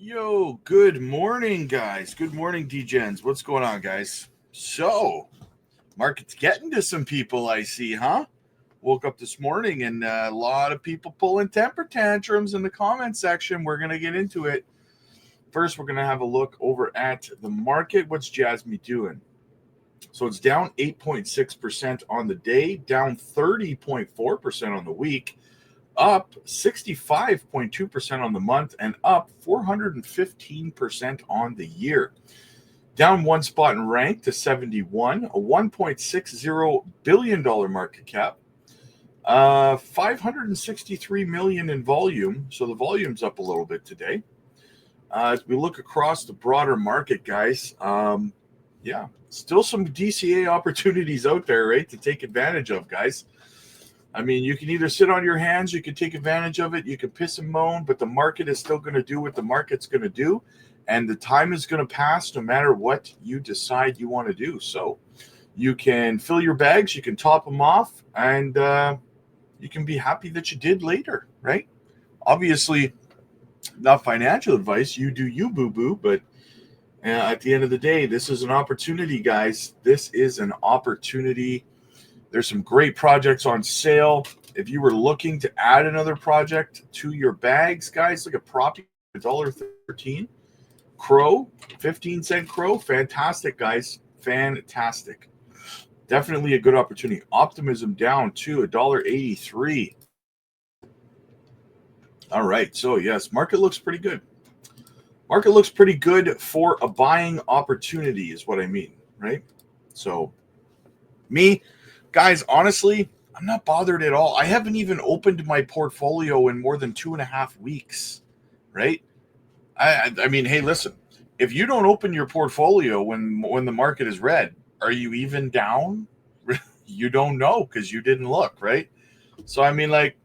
Yo, good morning, guys. Good morning, DGens. What's going on, guys? So, market's getting to some people, I see, huh? Woke up this morning and a lot of people pulling temper tantrums in the comment section. We're going to get into it. First, we're going to have a look over at the market. What's JASMY doing? So, it's down 8.6% on the day, down 30.4% on the week, up 65.2% on the month, and up 415% on the year. Down one spot in rank to 71, a $1.60 billion market cap, 563 million in volume. So the volume's up a little bit today. As we look across the broader market, guys, still some DCA opportunities out there, right, to take advantage of, guys. I mean, you can either sit on your hands, you can take advantage of it, you can piss and moan, but the market is still going to do what the market's going to do, and the time is going to pass no matter what you decide you want to do. So you can fill your bags, you can top them off, and you can be happy that you did later, right? Obviously, not financial advice. You do you, boo-boo, but at the end of the day, this is an opportunity, guys. This is an opportunity. There's some great projects on sale. If you were looking to add another project to your bags, guys, look at Proppy, $1.13. Crow, 15-cent Crow. Fantastic, guys. Fantastic. Definitely a good opportunity. Optimism down to $1.83. All right. So, yes, market looks pretty good. Market looks pretty good for a buying opportunity is what I mean, right? So, me, guys, honestly, I'm not bothered at all. I haven't even opened my portfolio in more than 2.5 weeks, right? I mean, hey, listen, if you don't open your portfolio when the market is red, are you even down? You don't know because you didn't look, right? So, I mean, like,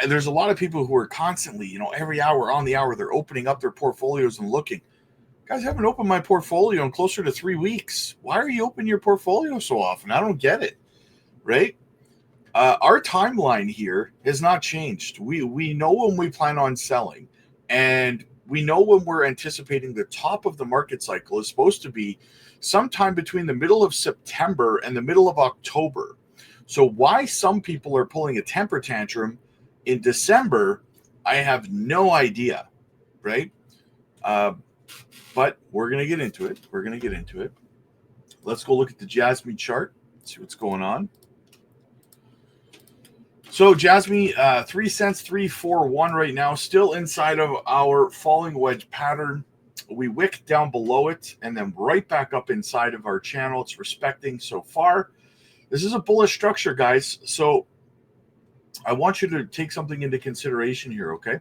there's a lot of people who are constantly, every hour on the hour, they're opening up their portfolios and looking. Guys, I haven't opened my portfolio in closer to 3 weeks. Why are you opening your portfolio so often? I don't get it, right? Our timeline here has not changed. We know when we plan on selling, and we know when we're anticipating the top of the market cycle is supposed to be sometime between the middle of September and the middle of October. So why some people are pulling a temper tantrum in December, I have no idea, right? But we're going to get into it. Let's go look at the JASMY chart, see what's going on. So JASMY, 3 cents, 341 right now, still inside of our falling wedge pattern. We wicked down below it and then right back up inside of our channel. It's respecting so far. This is a bullish structure, guys. So I want you to take something into consideration here, okay?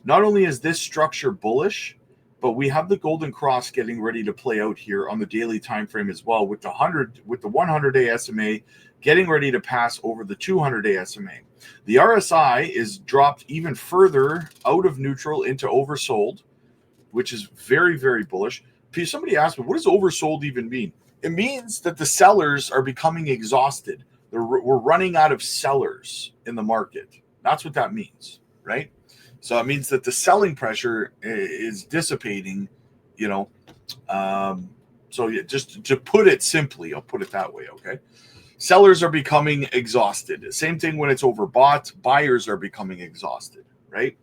Not only is this structure bullish, but we have the golden cross getting ready to play out here on the daily time frame as well, with the 100-day SMA getting ready to pass over the 200-day SMA. The RSI is dropped even further out of neutral into oversold, which is very, very bullish. Somebody asked me, what does oversold even mean? It means that the sellers are becoming exhausted. We're running out of sellers in the market. That's what that means, right? So it means that the selling pressure is dissipating, So yeah, just to put it simply, I'll put it that way, okay? Sellers are becoming exhausted. Same thing when it's overbought. Buyers are becoming exhausted, right?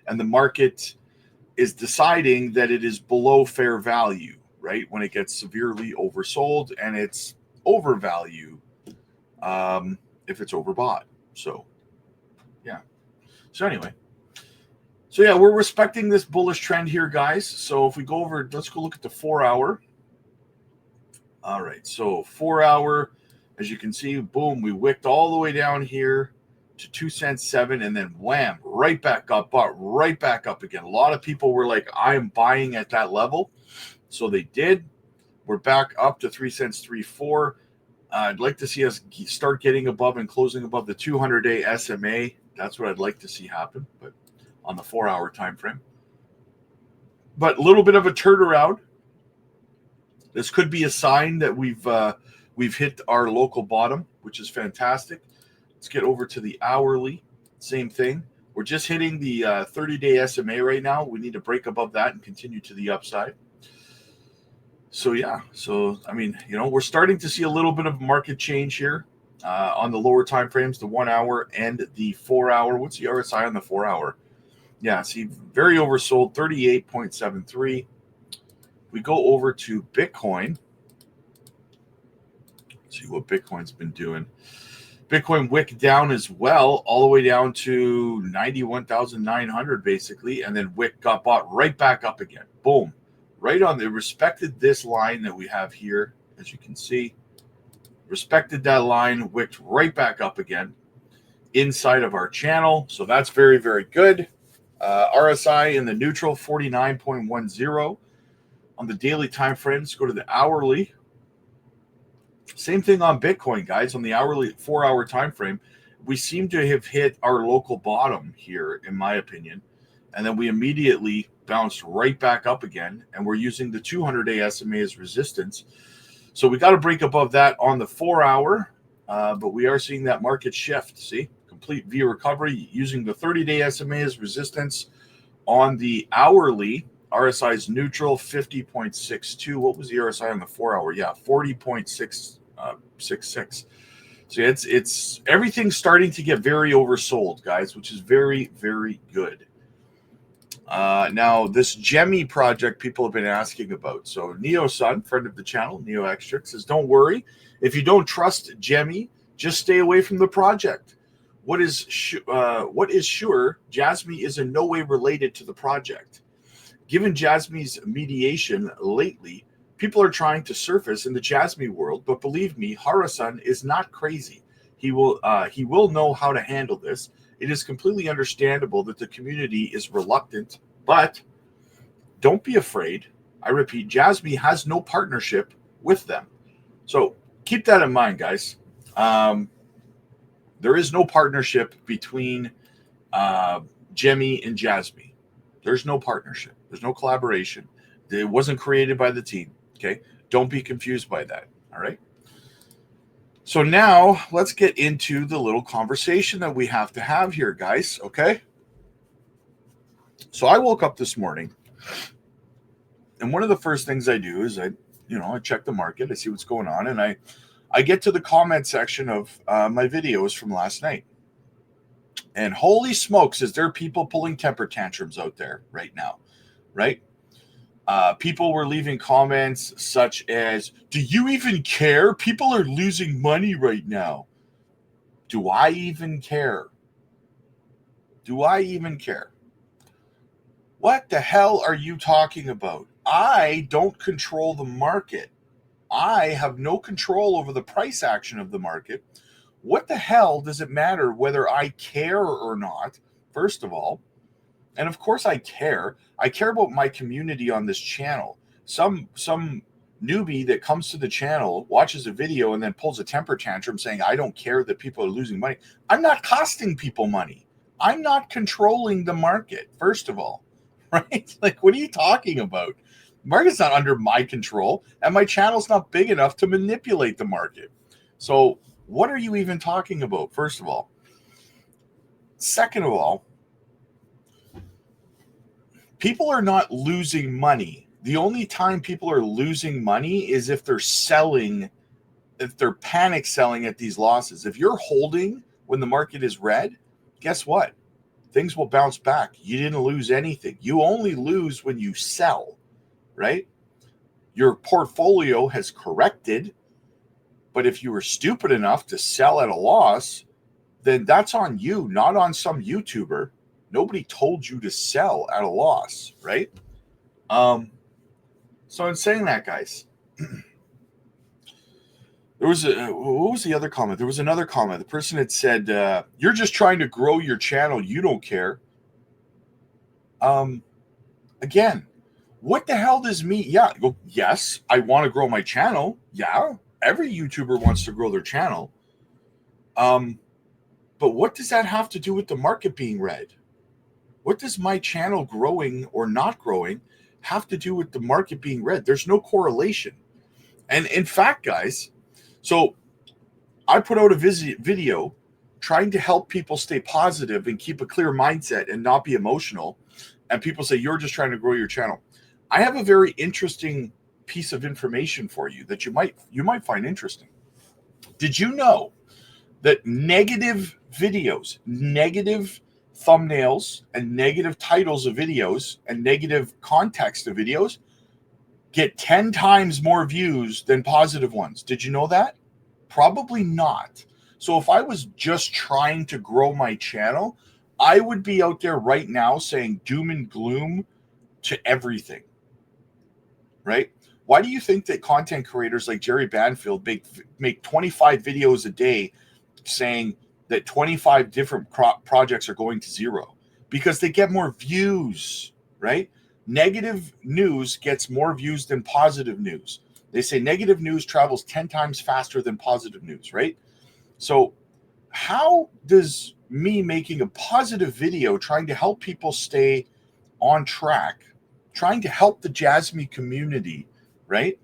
And the market is deciding that it is below fair value, right? When it gets severely oversold and it's overvalued if it's overbought. So, yeah. So anyway. So, yeah, we're respecting this bullish trend here, guys. So if we go over, let's go look at the 4-hour. All right. So 4-hour, as you can see, boom, we wicked all the way down here to 2 cents 7, and then wham, right back up, but right back up again. A lot of people were like, I'm buying at that level. So they did. We're back up to 3 cents 3.4. I'd like to see us start getting above and closing above the 200-day SMA. That's what I'd like to see happen, but on the 4-hour time frame. But a little bit of a turnaround. This could be a sign that we've hit our local bottom, which is fantastic. Let's get over to the hourly. Same thing. We're just hitting the 30-day SMA right now. We need to break above that and continue to the upside. So yeah, so I mean, we're starting to see a little bit of market change here on the lower time frames, the 1 hour and the 4 hour. What's the RSI on the 4 hour? Yeah, see, very oversold, 38.73. We go over to Bitcoin. Let's see what Bitcoin's been doing. Bitcoin wick down as well, all the way down to 91,900 basically, and then wick got bought right back up again. Boom. Right on. They respected this line that we have here, as you can see. Respected that line, wicked right back up again inside of our channel. So that's very, very good. RSI in the neutral, 49.10. On the daily time frames, go to the hourly. Same thing on Bitcoin, guys. On the hourly 4 hour time frame, we seem to have hit our local bottom here, in my opinion. And then we immediately bounced right back up again. And we're using the 200-day SMA as resistance. So we got to break above that on the 4 hour. But we are seeing that market shift. See, complete V recovery using the 30-day SMA as resistance. On the hourly, RSI is neutral, 50.62. What was the RSI on the 4 hour? Yeah, 40.66. So it's everything's starting to get very oversold, guys, which is very, very good. Now, this Jemmy project people have been asking about. So Neo-Sun, friend of the channel, Neo Extract, says, don't worry. If you don't trust Jemmy, just stay away from the project. What is sure, Jasmy is in no way related to the project. Given Jasmy's mediation lately, people are trying to surface in the Jasmy world, but believe me, Hara-san is not crazy. He will know how to handle this. It is completely understandable that the community is reluctant, but don't be afraid. I repeat, Jasmy has no partnership with them. So keep that in mind, guys. There is no partnership between Jemmy and Jasmy. There's no partnership. There's no collaboration. It wasn't created by the team. Okay? Don't be confused by that. All right? So now let's get into the little conversation that we have to have here, guys. Okay? So I woke up this morning, and one of the first things I do is I check the market, I see what's going on, and I get to the comment section of my videos from last night. And holy smokes, is there people pulling temper tantrums out there right now, right? People were leaving comments such as, do you even care? People are losing money right now. Do I even care? Do I even care? What the hell are you talking about? I don't control the market. I have no control over the price action of the market. What the hell does it matter whether I care or not, first of all? And of course I care. I care about my community on this channel. Some newbie that comes to the channel, watches a video, and then pulls a temper tantrum saying, I don't care that people are losing money. I'm not costing people money. I'm not controlling the market, first of all, right? Like, what are you talking about? The market's not under my control, and my channel's not big enough to manipulate the market. So what are you even talking about, first of all? Second of all, people are not losing money. The only time people are losing money is if they're selling, if they're panic selling at these losses. If you're holding when the market is red, guess what? Things will bounce back. You didn't lose anything. You only lose when you sell, right? Your portfolio has corrected, but if you were stupid enough to sell at a loss, then that's on you, not on some YouTuber. Nobody told you to sell at a loss, right? So in saying that, guys, there was what was the other comment? There was another comment. The person had said, you're just trying to grow your channel. You don't care. Again, what the hell does me? Yeah, yes, I want to grow my channel. Yeah, every YouTuber wants to grow their channel. But what does that have to do with the market being red? What does my channel growing or not growing have to do with the market being red? There's no correlation. And in fact, guys, so I put out a video trying to help people stay positive and keep a clear mindset and not be emotional. And people say, you're just trying to grow your channel. I have a very interesting piece of information for you that you might find interesting. Did you know that negative videos, negative thumbnails, and negative titles of videos and negative context of videos get 10 times more views than positive ones? Did you know that? Probably not. So if I was just trying to grow my channel, I would be out there right now saying doom and gloom to everything, right? Why do you think that content creators like Jerry Banfield make 25 videos a day saying that 25 different projects are going to zero? Because they get more views, right? Negative news gets more views than positive news. They say negative news travels 10 times faster than positive news, right? So how does me making a positive video trying to help people stay on track, trying to help the JASMY community, right,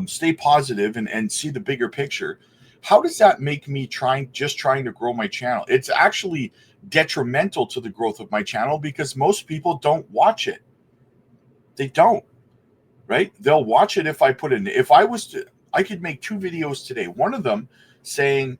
stay positive and see the bigger picture, how does that make me trying to grow my channel? It's actually detrimental to the growth of my channel because most people don't watch it. They don't, right? They'll watch it if I put in, if I was to, I could make 2 videos today. One of them saying,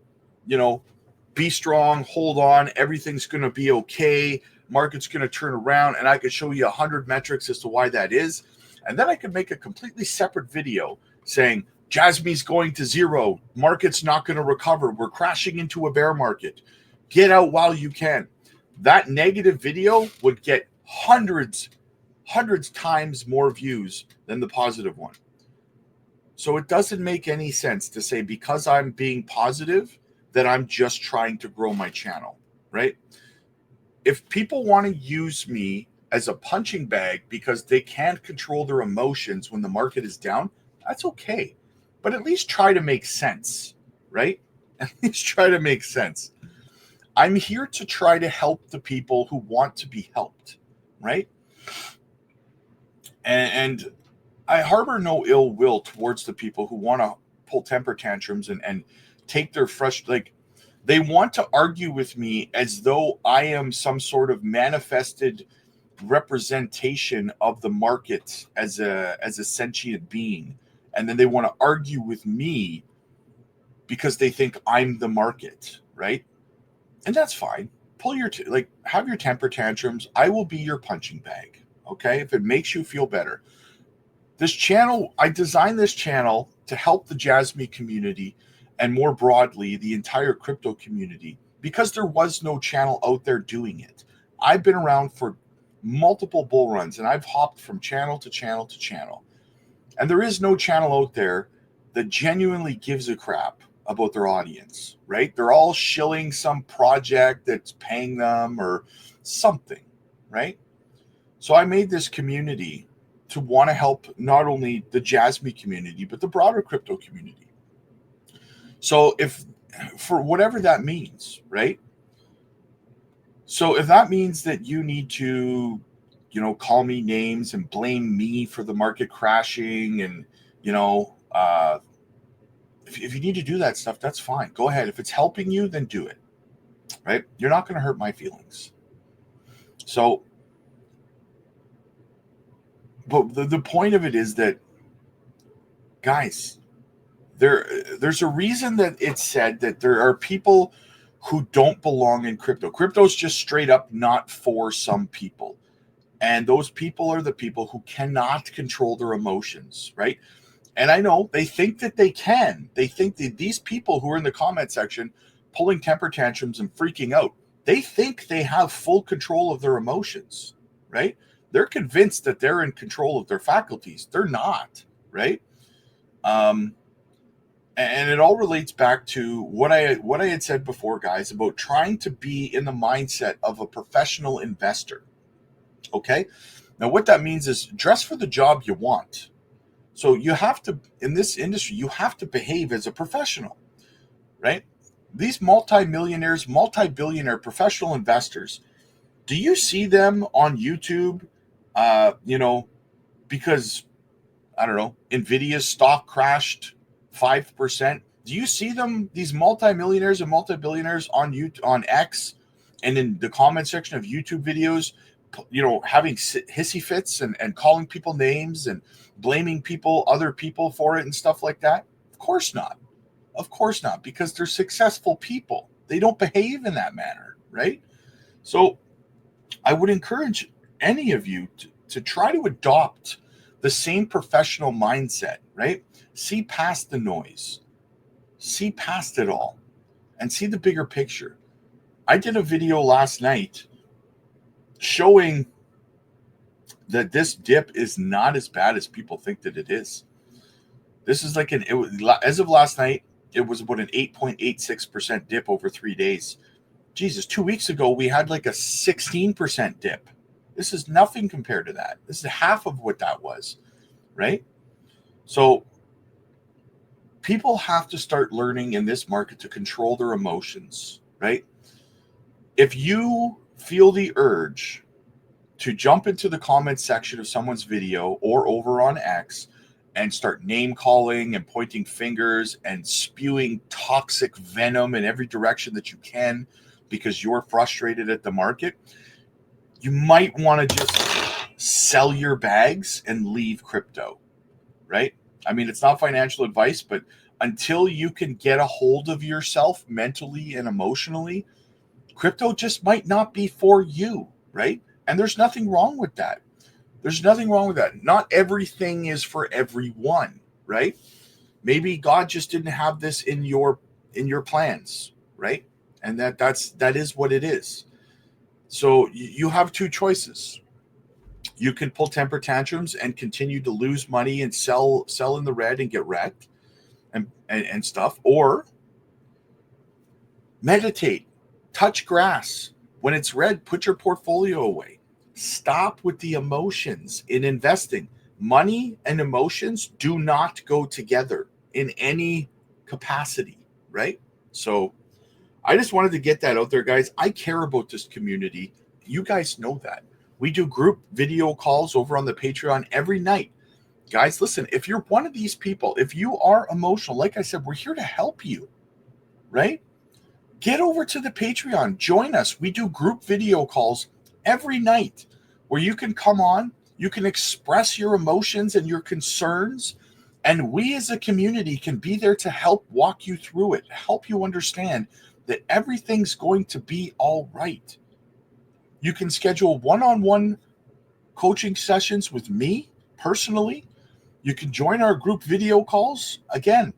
be strong, hold on, everything's going to be okay, market's going to turn around, and I could show you 100 metrics as to why that is. And then I could make a completely separate video saying, JASMY's going to zero, market's not going to recover, we're crashing into a bear market, get out while you can. That negative video would get hundreds times more views than the positive one. So it doesn't make any sense to say because I'm being positive that I'm just trying to grow my channel, right? If people want to use me as a punching bag because they can't control their emotions when the market is down, that's okay. But at least try to make sense, right? At least try to make sense. I'm here to try to help the people who want to be helped, right? And I harbor no ill will towards the people who want to pull temper tantrums and take their they want to argue with me as though I am some sort of manifested representation of the market as a sentient being. And then they want to argue with me because they think I'm the market, right? And that's fine. Have your temper tantrums. I will be your punching bag, okay? If it makes you feel better. This channel, I designed this channel to help the JASMY community and more broadly, the entire crypto community, because there was no channel out there doing it. I've been around for multiple bull runs and I've hopped from channel to channel to channel. And there is no channel out there that genuinely gives a crap about their audience, right? They're all shilling some project that's paying them or something, right? So I made this community to want to help not only the JASMY community, but the broader crypto community. So for whatever that means, right? So if that means that you need to, call me names and blame me for the market crashing and, if you need to do that stuff, that's fine. Go ahead. If it's helping you, then do it, right? You're not going to hurt my feelings. So, but the point of it is that, guys, there's a reason that it's said that there are people who don't belong in crypto. Crypto's just straight up not for some people. And those people are the people who cannot control their emotions, right? And I know they think that they can. They think that these people who are in the comment section pulling temper tantrums and freaking out, they think they have full control of their emotions, right? They're convinced that they're in control of their faculties. They're not, right? And it all relates back to what I had said before, guys, about trying to be in the mindset of a professional investor. Okay? Now, what that means is dress for the job you want. So you have to, in this industry, you have to behave as a professional, right? These multimillionaires, multi-billionaire professional investors, do you see them on YouTube, because, I don't know, NVIDIA's stock crashed 5%? Do you see them, these multimillionaires and multibillionaires on YouTube, on X, and in the comment section of YouTube videos, having hissy fits and calling people names and blaming other people for it and stuff like that? Of course not. Of course not, because they're successful people. They don't behave in that manner, right? So I would encourage any of you to try to adopt the same professional mindset, right? See past the noise. See past it all and see the bigger picture. I did a video last night showing that this dip is not as bad as people think that it is. This is like as of last night, it was about an 8.86% dip over 3 days. Jesus, 2 weeks ago, we had like a 16% dip. This is nothing compared to that. This is half of what that was, right? So people have to start learning in this market to control their emotions, right? If you feel the urge to jump into the comment section of someone's video or over on X and start name calling and pointing fingers and spewing toxic venom in every direction that you can because you're frustrated at the market, you might want to just sell your bags and leave crypto, right? I mean, it's not financial advice, but until you can get a hold of yourself mentally and emotionally, crypto just might not be for you, right? And there's nothing wrong with that. There's nothing wrong with that. Not everything is for everyone, right? Maybe God just didn't have this in your plans, right? And that is what it is. So you have two choices. You can pull temper tantrums and continue to lose money and sell in the red and get wrecked and stuff, or meditate, touch grass. When it's red, put your portfolio away. Stop with the emotions in investing. Money and emotions do not go together in any capacity, right? So I just wanted to get that out there, guys. I care about this community. You guys know that. We do group video calls over on the Patreon every night. Guys, listen, if you're one of these people, if you are emotional, like I said, we're here to help you, right? Get over to the Patreon. Join us. We do group video calls every night where you can come on, you can express your emotions and your concerns, and we as a community can be there to help walk you through it, help you understand that everything's going to be all right. You can schedule one-on-one coaching sessions with me personally. You can join our group video calls. Again,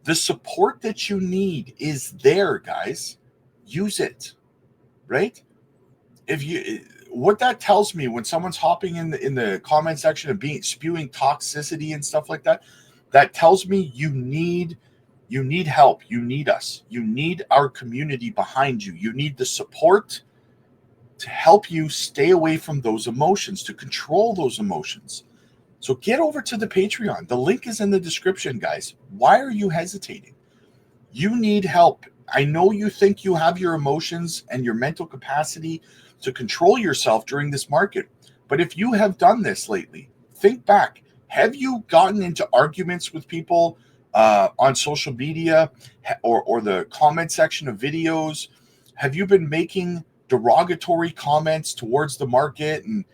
the support that you need is there, guys. Use it, right? What that tells me when someone's hopping in the comment section and spewing toxicity and stuff like that, that tells me you need help. You need us. You need our community behind you. You need the support to help you stay away from those emotions, to control those emotions. So get over to the Patreon. The link is in the description, guys. Why are you hesitating? You need help. I know you think you have your emotions and your mental capacity to control yourself during this market. But if you have done this lately, think back. Have you gotten into arguments with people on social media or the comment section of videos? Have you been making derogatory comments towards the market and,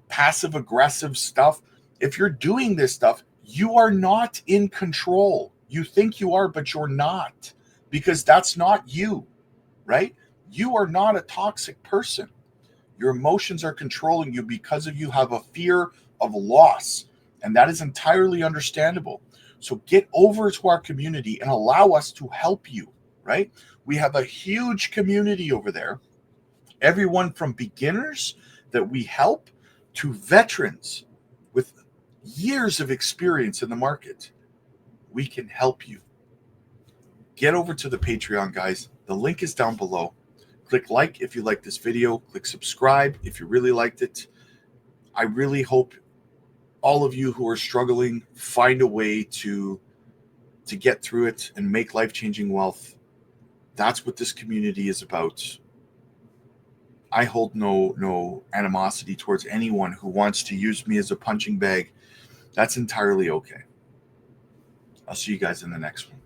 passive aggressive stuff? If you're doing this stuff, you are not in control. You think you are, but you're not, because that's not you, right? You are not a toxic person. Your emotions are controlling you because you have a fear of loss, and that is entirely understandable. So get over to our community and allow us to help you, right? We have a huge community over there. Everyone from beginners that we help to veterans with years of experience in the market. We can help you. Get over to the Patreon, guys. The link is down below. Click like if you like this video. Click subscribe if you really liked it. I really hope all of you who are struggling find a way to get through it and make life-changing wealth. That's what this community is about. I hold no animosity towards anyone who wants to use me as a punching bag. That's entirely okay. I'll see you guys in the next one.